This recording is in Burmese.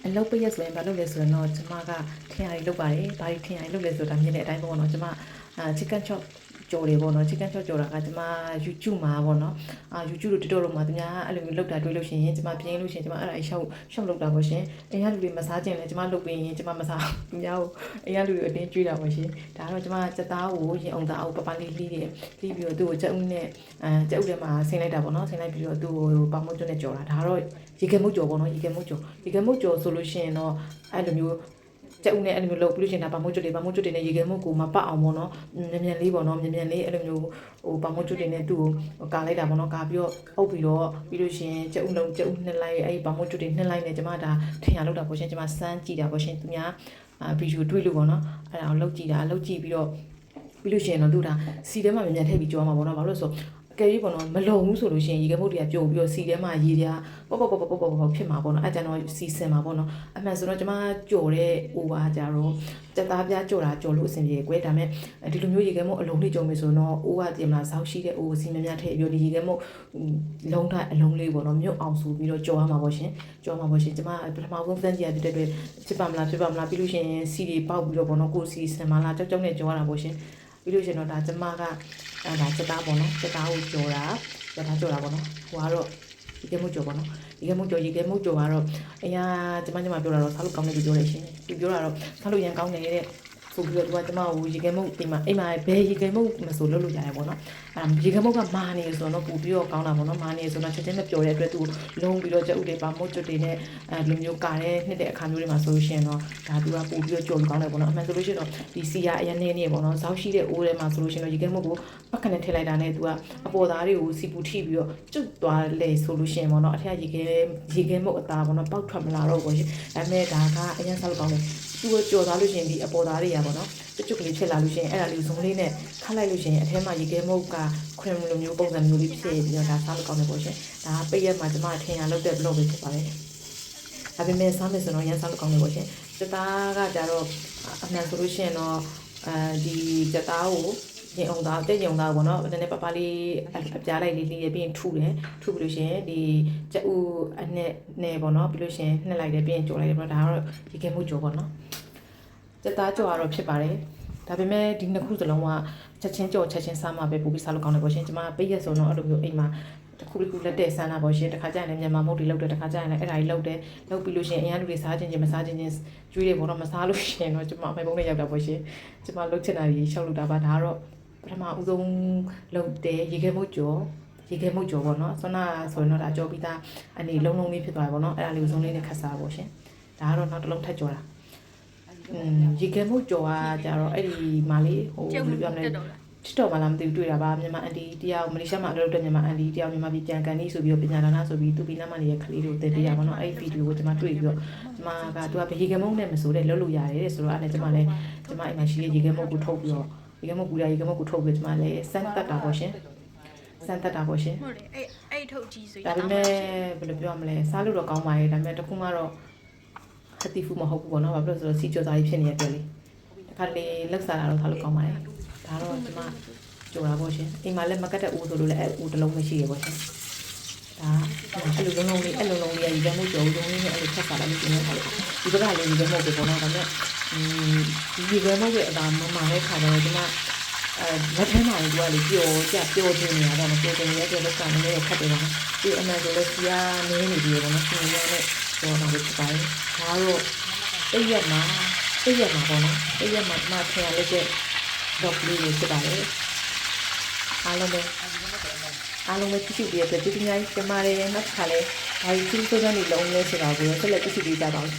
အလုပ်ပိတ်ရက်ဆိုရင်ဘာလုပ်လဲဆိုတော့ကျမကထင်ရည်လုပ်ပါတယ်။ဘာထင်ရည်လုပ်လဲဆိုတာမြင်တဲ့အတိုင်းပေါ့နော်။ကျမchicken chop ကြော်တယ်ပေါ့နော် chicken chop ကြော်တာကကျမ YouTube မှာပေါ့နော်YouTube တို့ TikTok တို့မှာသူများအဲ့လိုမျိုးလုပ်တာတွေ့လို့ရှိရင်ကျမပြင်းလို့ရှိရင်ကျမအဲ့ဒါရှောက်လုပ်တာပေါ့ရှင်။အိမ်ကလူတွေမစားကြင်လဲကျမလုပ်ပေးရင်ကျမမစားသူများကိုအိမ်ကလူတွေအတင်းကြွေးတာပေါ့ရှင်။ဒါတော့ကျမစက်သားကိုရင်အောင်သားကိုပပလေးလှီးတယ်လှီးပြီးတော့သူ့ကိုချက်ဦးနဲ့ချက်ဦးထဲမှာဆင်းလိုက်တာပေါ့နော်ဆင်းလိုက်ပြီးတော့သူ့ကိုပေါင်မုတ်ကျွတ်နဲ့ကြော်တာဒါတော့ရေခဲမုတ်ကြော်ပေါ့နော်ရေခဲမုတ်ကြော်ဆိုလို့ရှိရင်တော့အဲ့လိုမျိုးကျဦးနဲ့အဲ့လိုမျိုးလုပ်ပြီးလို့ရှိရင်ဒါပမုတ်ကျွတ်တွေနဲ့ရေခဲမုတ်ကိုမပတ်အောင်ပေါ့နော်မြန်လေးပေါ့နော်မြန်လေးအဲ့လိုမျိုးဟိုပမုတ်ကျွတ်တွေနဲ့သူ့ကိုကာလိုက်တာပေါ့နော်ကာပြီးတော့အုပ်ပြီးလို့ရှိရင်ကျဦးနှစ်လိုက်အဲ့ပမုတ်ကျွတ်တွေနှစ်လိုက်နဲ့ကျမဒါထင်ရလောက်တာပေါ့ရှင်ကျမစမ်းကြည့်တာပေါ့ရှင်သူများဗီဒီယိုတွေ့လို့ပေါ့နော်အဲ့ဒါကိုလုပ်ကြည့်ပြီးလို့ရှိရင်တော့သူဒါစီထဲမှာမြန်ထည့်ပြီးကြောမှာပေါ့နော်ဘာလို့လဲဆိုကဲကြီးပေါ့နော်မလုံဘူးဆိုလို့ရှိရင်ရေခဲမုတ်တွေကပြုံပြီးတော့စီထဲမှာရေတွေကပေါ့ဖြစ်မှာပေါ့နော်အဲ့ကျတော့စီစင်မှာပေါ့နော်အမှန်ဆိုတော့ကျမကြော်တဲ့ဟိုပါကြတော့တက်သားပြားကြော်တာကြော်လို့အဆင်ပြေကွယ်ဒါပေမဲ့ဒီလိုမျိုးရေခဲမုတ်အလုံးလေးကြော်မယ်ဆိုတော့အိုးကတင်မှာစောက်ရှိတဲ့အိုးစီများထည့်ပြီးဒီရေခဲမုတ်လုံးထားအလုံးလေးပေါ့နော်မြုပ်အောင်ဆိုပြီးတော့ကြော်ရမှာပေါ့ရှင်ကျမပထမဆုံးစမ်းကြည့်ရတဲ့အတွက်ဖြစ်ပါမလားပြီးလို့ရှိရင်စီတွေပေါက်ပြီးတော့ပေါ့နော်ကိုစီစင်မလားကြောက်နဲ့ကြော်ရတာပေါ့ရှင်ပြီးလို့ရှိရင်တော့ဒါကျမကအဲ့ဒါစက်သားပေါ့နော်စက်သားကိုကြော်တာပေါ့နော်ဟိုကတော့ရေခဲမုတ်ကြော်ပေါ့နော်ရေခဲမုတ်ကြော်ကတော့အရာကျမပြောတာတော့စားလို့ကောင်းတယ်လို့ပြောတယ်ရှင်သူပြောတာတော့စားလို့ရန်ကောင်းတယ်တဲ့ဆိုပြီးတော့သူကကျမကိုရေခဲမုတ်အိမ်မှာဘယ်ရေခဲမုတ်မဆိုလုပ်လို့ရတယ်ပေါ့နော်ရေခဲမုတ်ကမာနေဆိုတော့ပူပြီးတော့ကောင်းတာပေါ့နော်မာနေဆိုတော့ချက်ချင်းမပြောတဲ့အတွက်သူလုံးပြီးတော့ချက်ဥတွေပါမုတ်ကျွတ်တွေနဲ့လူမျိုးကာတဲ့နှစ်တဲ့အခါမျိုးတွေမှာဆိုလို့ရှိရင်တော့ဒါသူကပူပြီးတော့ကြော်လို့ကောင်းတယ်ပေါ့နော်အမှန်ဆိုလို့ရှိရင်တော့ဒီစီရအရင်နေပေါ့နော်ဇောက်ရှိတဲ့အိုးထဲမှာဆိုလို့ရှိရင်တော့ရေခဲမုတ်ကိုပတ်ခနဲ့ထည့်လိုက်တာနဲ့သူကအပေါ်သားတွေကိုစီပူထိပြီးတော့ကျွတ်သွားလေဆိုလို့ရှိရင်ပေါ့နော်အထက်ရေခဲမုတ်အသားပေါ့နော်ပေါက်ထွက်မလာတော့ဘူးရှင်ဒါပေမဲ့ဒါကအရင်ဆောက်ကောင်းတယ်သူ့ကိုကြော်သွားလို့ရှိရင်ဒီအပေါ်သားတွေကပေါ့နော်ကျွတ်ကလေးဖြစ်လာလို့ရှိရင်အဲ့ဒါလေးဇုံလေးနဲ့ခတ်လိုက်လို့ရှိရင်အထဲမှာရေခဲမုတ်ကခွင်လိုမျိုးပုံစံမျိုးလေးဖြစ်ပြီးတော့ဒါစားလို့ကောင်းတယ်ပေါ့ရှင်ဒါပိတ်ရက်မှာကျမထင်ရလောက်တဲ့ blog ပဲဖြစ်ပါတယ်ဒါပေမဲ့စားမယ်ဆိုတော့ရန်စားလို့ကောင်းတယ်ပေါ့ရှင်စက်သားကကြတော့အမှန်ဆိုလို့ရှိရင်တော့ဒီစက်သားကိုရင်အောင်သားတက်ရင်သားပေါ့နော်နည်းနည်းပပလေးအပြားလိုက်လေးပြီးရင်ထူပြီးလို့ရှိရင်ဒီကြက်ဥအနဲ့ပေါ့နော်ပြီးလို့ရှိရင်နှစ်လိုက်တယ်ပြီးရင်ကြော်လိုက်တယ်ပေါ့ဒါကတော့ရေခဲမုတ်ကြော်ပေါ့နော်စက်သားကြော်ကတော့ဖြစ်ပါတယ်ဒါပေမဲ့ဒီနှစ်ခုစလုံးကချက်ချင်းကြော်ချက်ချင်းစားမှပဲပို့ပြီးစားလို့ကောင်းတယ်ပေါ့ရှင်ကျမပိတ်ရက်ဆိုတော့အဲ့လိုမျိုးအိမ်မှာတစ်ခုလက်တဲ့ဆန်းတာပေါ့ရှင်တစ်ခါကျရင်လည်းမြန်မာမုတ်တွေလောက်တယ်တစ်ခါကျရင်လည်းအဲ့ဒါကြီးလောက်ပြီးလို့ရှိရင်အရင်လူတွေစားချင်းမစားချင်းကျွေးတယ်ပေါ့နော်မစားလို့ရှိရင်တော့ကျမအမေပုံးနဲ့ရောက်တာပေါ့ရှင်ကျမလုတ်ချင်တာကြီးရှောက်လို့တာပါဒါကတော့ပထမဦးဆုံးလုတ်တဲ့ရေခဲမုတ်ကြော်ပေါ့နော်ဆွမ်းနာဆိုရင်တော့ဒါကြော်ပြီးသားအနေလုံးလေးဖြစ်သွားတယ်ပေါ့နော်အဲ့ဒါလေးကိုစုံလေးနဲ့ခတ်စားပေါ့ရှင်ဒါကတော့နောက်တစ်လုံးထပ်ကြော်တာရေခဲမုတ်ကြော်ကကြတော့အဲ့ဒီမာလေးဟိုဘယ်လိုပြောမလဲTikTok မှာလာမသိဘူးတွေ့တာပါမြန်မာအန်တီတယောက်မလေးရှားမှာအလုပ်လုပ်တဲ့မြန်မာအန်တီတယောက်မြန်မာပြည်ကြံကန်နေဆိုပြီးတော့ပညာဒါနဆိုပြီးသူပြီးနားမှာနေတဲ့ကလေးတွေကိုသင်ပေးရပါတော့အဲ့ဒီဗီဒီယိုကိုကျွန်မတွေ့ပြီးတော့ကျွန်မကသူကရေခဲမုတ်နဲ့မဆိုတဲ့လုပ်လို့ရတယ်တဲ့ဆိုတော့အဲ့ဒါကျွန်မအိမ်မှာရှိတဲ့ရေခဲမုတ်ကိုထုတ်ပြီးတော့ရေခဲမုတ်ကိုထုတ်ပြီးကျွန်မလည်းစမ်းတက်တာပေါ့ရှင်ဟုတ်တယ်အဲ့ထုတ်ကြီးဆိုဒါပေမဲ့ဘယ်လိုပြောမလဲစားလို့တော့ကောင်းပါရဲ့ဒါပေမဲ့တခုမှတော့ဟက်တီဖူးမဟုတ်ဘူးပေါ့နော်ဘာဖြစ်လို့ဆိုတော့စီကြော်သားကြီးဖြစ်နေတဲ့အတွက်လေတခါလေလက်စားတာတော့ထားလို့ကောင်းပါတယ်ဒါတော့ကျွန်မကြော်တာပေါ့ရှင်အိမ်မှာလည်းမကတ်တဲ့ဦးဆိုလို့လည်းဦးတစ်လုံးမရှိရပေါ့ရှင်ဒါအဲ့လိုလုံးလေးရေခဲမုတ်ကြော်လုံးလေးနဲ့အဲ့လိုချက်စားလိုက်လို့ရှင်ထားလို့ဒီဘက်ကလည်းရေခဲမုတ်ပဲပေါ့နော်ဒါပေမဲ့ဒီရေခဲမုတ်ရဲ့အသာမမှန်တဲ့ခါကျတော့ကျွန်မလက်ထဲမှာသူကလေပျော်တင်နေတာပေါ့နော်ပျော်တင်နေတဲ့အတွက်လက်ဆောင်လေးကိုခတ်တယ်ပေါ့နော်ဒီအမှန်ဆိုလို့စီယာနင်းနေပြီပေါ့နော်စီယာနဲ့ကြော်တာလို့ဖြစ်ပါတယ်ဒါတော့ပိတ်ရက်မှာပေါ့နော်ပိတ်ရက်မှာမှထင်ရလက်တဲ့တော့လေးကိုဖြစ်ပါတယ်အားလုံးပဲကြည့်ပြီးတဲ့အတွက်ဒီနေ့ကျမရဲ့နောက်တစ်ခါလဲဘာလို့သူ့စကားလေးလုံးလဲဆိုတာကိုဆက်လက်ကြည့်ပြီးကြပါအောင်ရှင်